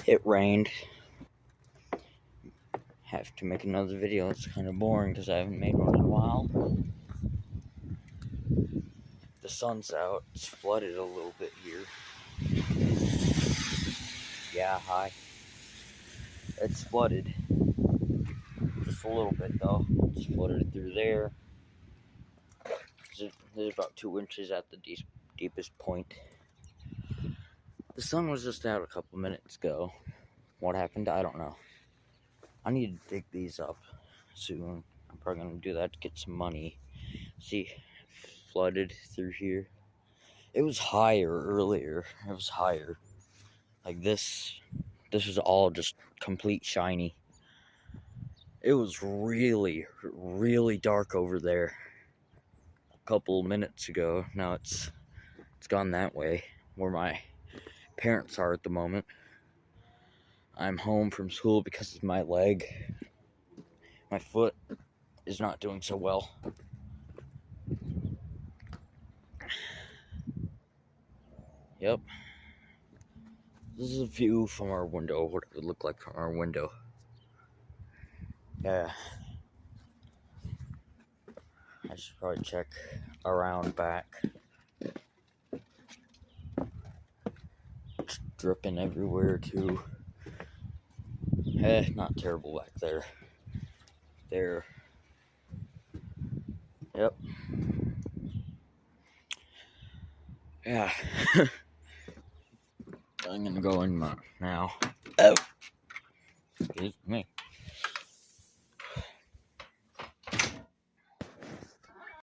It rained. Have to make another video. It's kind of boring because I haven't made one in a while. The sun's out. It's flooded a little bit here. Yeah, hi. It's flooded. Just a little bit though. It's flooded through there. There's about 2 inches at the deepest point. The sun was just out a couple minutes ago. What happened? I don't know. I need to dig these up soon. I'm probably gonna do that to get some money. See, flooded through here. It was higher earlier. It was higher. Like this. This was all just complete shiny. It was really, really dark over there a couple minutes ago. Now it's gone that way, where my parents are at the moment. I'm home from school because of my leg. My foot is not doing so well. Yep. This is a view from our window, what it would look like from our window. Yeah. I should probably check around back. It's dripping everywhere too. Not terrible back there. There. Yep. Yeah. I'm gonna go in now. Oh! Excuse me.